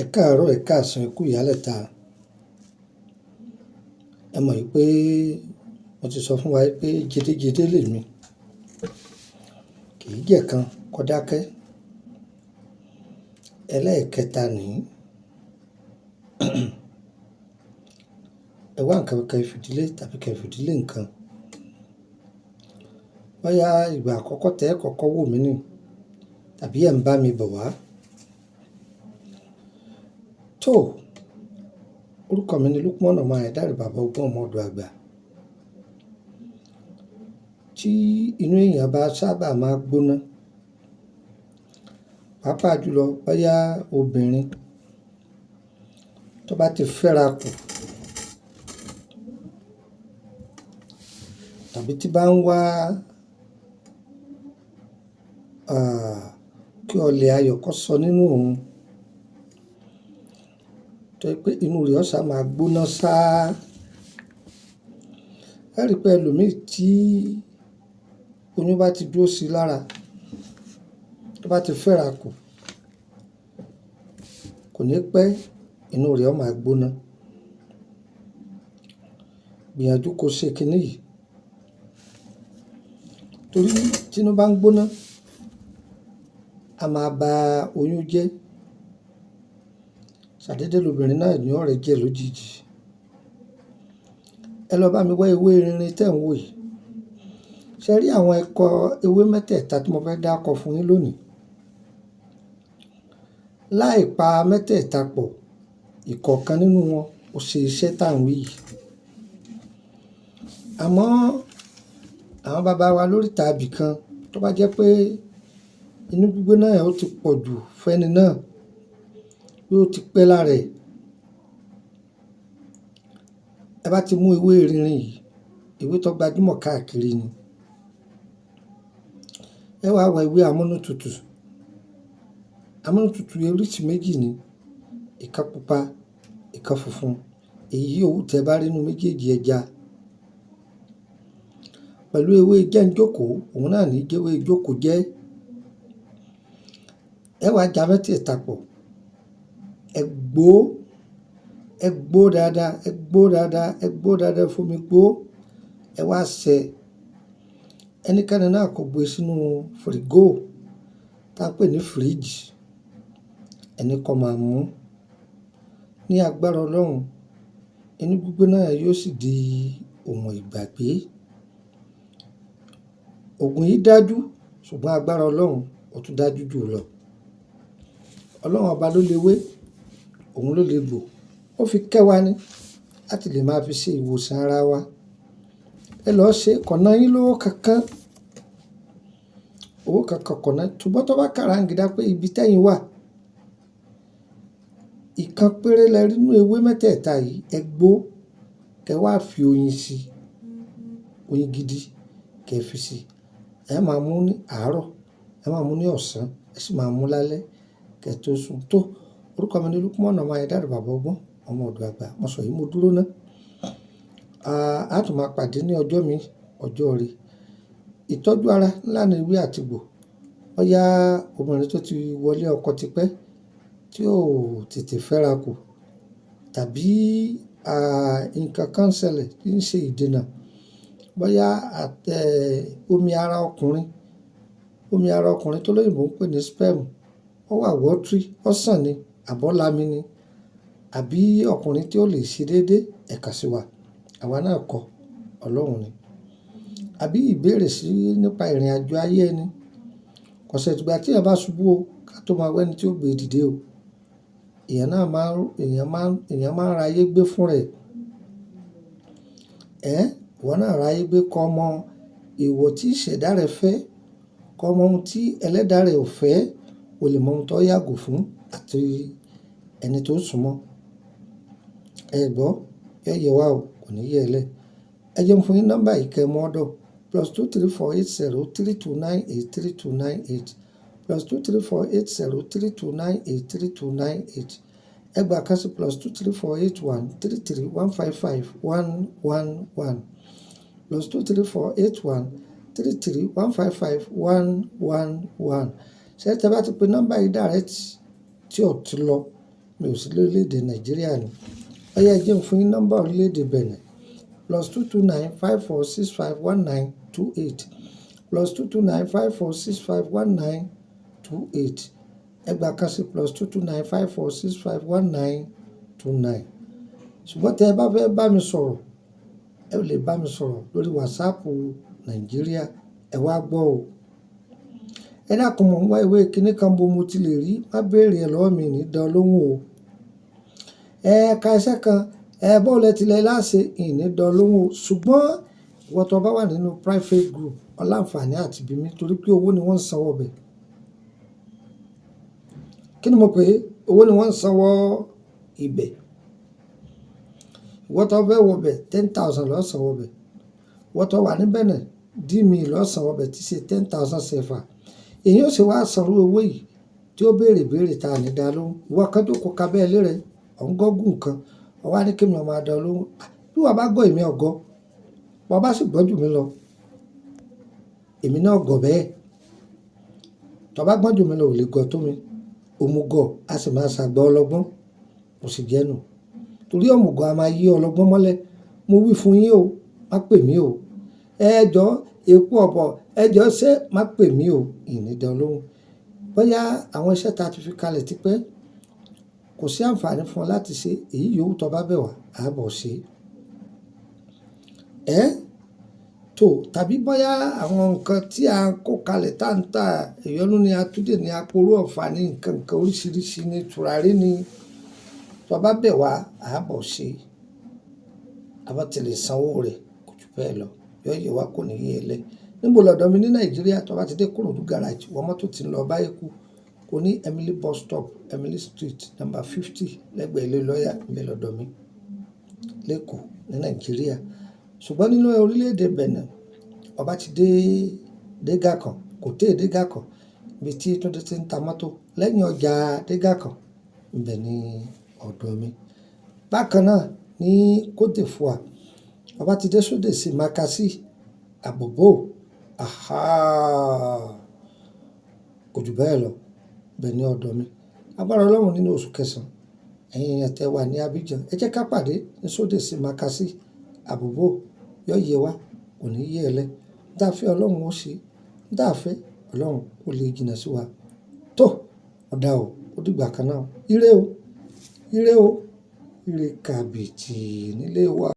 Ẹ káàárọ̀, ẹ káàsán, ẹ kú ìyálẹ̀ta. Ẹ mọ̀ wípé mo ti sọ fún wa wípé jedejede lèmi, kì í jẹ́ kan kó dákẹ́. Ẹlẹ́ẹ̀kẹta nìí. Ẹ wá nǹkan kẹ́ fìdílé tàbí kẹ́ fìdílé nǹkan. Bóyá ìgbà àkọ́kọ́ tẹ́ ẹ kọ́kọ́ wò mí nì tàbí ẹ̀ ń bá mi bọ̀ wá. Tó, orúkọ mi ni Lukman ọmọ Ayédáre bàbá ọgbọ́n ọmọ ọ̀dọ̀ àgbà. Tí inú èèyàn bá sábà máa gbóná, pàápàá jùlọ bóyá obìnrin tó bá ti fẹ́ra kù tàbí tí bá ń wá kí ọlẹ̀ ayọ̀ kó sọ nínú òun, tó yẹ pé inú rẹ̀ ọ̀sà máa gbóná sáá. Ẹ rí pé ẹlòmíì tí oyún bá ti dúró sí lára, tó bá ti fẹ́ra kù, kò ní pẹ́ inú rẹ̀ ó máa gbóná. Gbìyànjú kó ṣe kinní yìí, torí tí inú bá ń gbóná, a máa ba oyún jẹ́. Ṣàdédé lobìnrin náà ní ọ̀rẹ́ jẹ́ lójijì. Ẹ lọ bá mi wá ewé rinrin tẹ́ ń wò yìí. Ṣé rí àwọn ẹ̀kọ́ ewé mẹ́tẹ̀ẹ̀ta tí mo fẹ́ dákọ fún yín lónìí? Láì pa mẹ́tẹ̀ẹ̀ta pọ̀, ìkọ̀ọ̀kan nínú wọn ó ṣe iṣẹ́ tá à ń wí yìí. Àmọ́ àwọn bàbá wa lóríta ibì kan tó bá jẹ́ pé inú gbígbóná yẹn ó ti pọ̀ jù fẹ́ni náà, bí ó ti pẹ́ lára ẹ̀, ẹ bá ti mú ewé rinrin yìí, ewé tó gbajúmọ̀ káàkiri ni. Ẹ wá wá ewé amúnútutù. Amúnútutù oríṣi méjì ni, ìkan pupa, ìkan funfun. Èyí òwú tẹ́ bá rí inú méjèèjì ẹja. Pẹ̀lú ewé jẹ́njókòó, òun náà ní jẹ́wé jókòó jẹ́. Ẹ wá ja mẹ́tẹ̀ẹ̀ta pọ̀. Ẹ gbó dáadáa, ẹ gbó dáadáa, ẹ gbó dáadáa, fomi gbó. Ẹ wá sẹ́. Ẹnikẹ́ni náà kò gbé sínú fìrígò tá ń pè ní fíríjì. Ẹni kó máa mú. Ní agbára Ọlọ́run, inú gbígbóná yẹn yóò sì di ohun ìgbàgbé. Ògùn yìí dájú, ṣùgbọ́n agbára Ọlọ́run ó tún dájú jù lọ. Ọlọ́run ọba ló lè wé, òun ló lè gbò. Ó fi kẹ́ wa ni láti lè máa fi ṣe ìwòsàn ara wa. Ẹ lọ ṣe kọ̀nà yín lówó kankan. Owó kankan kọ̀nà. Ṣùgbọ́n tó bá kàràǹgídá pé ibi tẹ́yìn wà, ìkan péré lẹ rí nínú ewé mẹ́tẹ̀ẹ̀ta yìí, ẹ gbó. Kẹ wá fi oyin sí, oyin gidi kẹ fi sí. Ẹ máa mú ní àárọ̀, ẹ máa mú ní ọ̀sán, ẹ sì máa mú lálẹ́ kẹ tó sùn. Tó, orúkọ mi ni Lukman ọmọ Ayédáre bàbá ọgbọ́n ọmọ ọ̀dọ̀ àgbà. Mo sọ yìí, mo dúró ná. A tún máa pàdé ní ọjọ́ mi, ọjọ́ rẹ̀. Ìtọ́jú ara ńlá ni ewé àtìgbò. Bóyá obìnrin tó ti wọlé ọkọ tipẹ́ tí ò tètè fẹ́ra kù, tàbí nǹkan kan ṣẹlẹ̀ tí ń ṣe ìdènà. Bóyá omi ara ọkùnrin tó lóyìnbó ń pè ní sperm, ó wà watery, ó sàn ni, àbọ́lámi ni, àbí ọkùnrin tí ó lè ṣe déédé, ẹ kàn sí wa. Àwa náà kọ́, Ọlọ́run ni. Àbí ìbéèrè sí nípa ìrìnàjò ayé ẹni. Kò ṣe ìgbà tí èèyàn bá ṣubú o, ká tó máa wẹ́ni tí ó gbé dìde o. Èèyàn máa ń ra ayé gbé fún rẹ̀. Ìwọ náà ra ayé gbé kọ́ mọ èèwọ̀ tí ìṣẹ̀dá rẹ̀ fẹ́, kọ́ mọ ohun tí ẹlẹ́dàá rẹ̀ ò fẹ́, o lè mọ ohun tó yàgò fún àti ẹni tó súnmọ́. Ẹ gbọ́, ẹ yẹ wá o, kò ní yẹ ẹ lẹ́. Ẹ jẹ́ n fún yín nọ́mbà yìí kẹ́ mú ọ́dọ̀. +2348032983298 +2348032983298. Ẹ gbà kan sí +2348133155111 +2348133155111. Ṣé tẹ́ bá ti pe nọ́mbà yìí direct tí ò ti lọ, mi ò sí lórílẹ̀‐èdè Nàìjíríà ni. Ó yẹ jẹ́ n fún yín nọ́mbà orílẹ̀‐èdè Benin +229 54651928 +229 54651928 ẹgbàá kan sí +229 54651929. Ṣùgbọ́n tẹ́ ẹ bá fẹ́ bá mi sọ̀rọ̀ ẹ lè bá mi sọ̀rọ̀ lórí WhatsApp Nàìjíríà. Ẹ wá gbọ́ o. Ẹ dákun mọ̀ ń wá ìwé kíní kan bó mo ti lè rí, má béèrè ẹ lọ́wọ́ mi ní dán lóhùn o. Ka iṣẹ́ kan bọ́ọ̀lù ẹ tilẹ̀ láṣẹ ìní dán lóhùn o. Ṣùgbọ́n ìwọ tó bá wà nínú private group ọláǹfààní àti bí mi torí pé owó ni wọ́n ń sanwó bẹ̀. Kí ni mo pè é? Owó ni wọ́n ń sanwó ibẹ̀. Ìwọ tó fẹ́ wọ bẹ̀ 10,000 ló sanwó bẹ̀. Ìwọ tó wà ní Benin dí ló sanwó bẹ̀ tí ṣe 10,000 CFA. Èyí ó sì wá sanwó owó yìí tí ó béèrè ta ní dá lóhùn. Ìwọ kan tó kó kabẹ́ ilé rẹ̀ ọ̀ngọ́gùn kan ọwá ní kí mi máa dán lóhùn. Bí wọ́n bá gọ́ èmi ọ̀gọ́, wọ́n bá sì gbọ́ jù mí lọ, èmi náà gọ̀ bẹ́ẹ̀. Tó bá gbọ́n jù mí lọ ò lè gọ̀ tó mi. Òmùgọ̀ a sì máa ṣàgbà ọlọ́gbọ́n, kò sì jẹ́nu. Torí òmùgọ̀ a máa yí ọlọ́gbọ́n mọ́lẹ̀. Mo wí fún yín o, má pè mí o. Ẹjọ́ epo ọ̀bọ̀, ẹjọ́ ṣé má pè mí o, ìní dán lóhùn. Bóyá àwọn iṣẹ́ ta ti fi kalẹ̀ tipẹ́ kò sí àǹfààní fún ọ láti ṣe èyí yòówù tó bá bẹ̀ wá, a bọ̀ ṣe. Tàbí bóyá àwọn nǹkan tí a kó kalẹ̀ tá ń tà ìyọnú ni atúndè ní aporó ọ̀fà ní nǹkan oríṣiríṣi ní tùràrí ni tó bá bẹ̀ wá, a bọ̀ ṣe. A bá ti lè sanwó rẹ̀ kò jù bẹ́ẹ̀ lọ. Yóò yẹ wá kò ní yé ẹlẹ́. Níbo lọ́dọ̀ mi ní Nàìjíríà tó bá ti dé Kòròdú garage wọ́n mọ́tò ti ń lọ Báyẹ̀kú kò ní Emily bus stop Emily street number 50 lẹ́gbẹ̀ẹ́ ilé lọ́ọ̀yà níbẹ̀ lọ́dọ̀ mi lẹ́kọ̀ọ́ ní Nàìjíríà. Ṣùgbọ́n nínú orílẹ̀-èdè Benin ọba ti dé Gàkàn kò tẹ́ dé Gàkàn ibi tí Túndé ti ń ta mọ́tò lẹ́yìn ọjà dé Gàkàn ibẹ̀ ní ọ̀dọ̀ mi. Bákan náà ní Côte d'Ivoire ọba ti dé sódè sí Makassi Àbòbò kò jù bẹ́ẹ̀ lọ ibẹ̀ ní ọ̀dọ̀ mi. Agbára Ọlọ́run nínú oṣù kẹsàn-án ẹ̀yin èèyàn tẹ́ wà ní Abidjan ẹ jẹ́ ká pàdé ní sódè sí Makassi Àbòbò yóò yẹ wá kò ní yé ẹlẹ́. Dáfẹ́ Ọlọ́run ó ṣe, dáfẹ́ Ọlọ́run ó lè jìnnà sí wa. Ọ̀dà o, ó dìgbà kan náà. Ire o, ire o, ire kàbìtì nílé wa.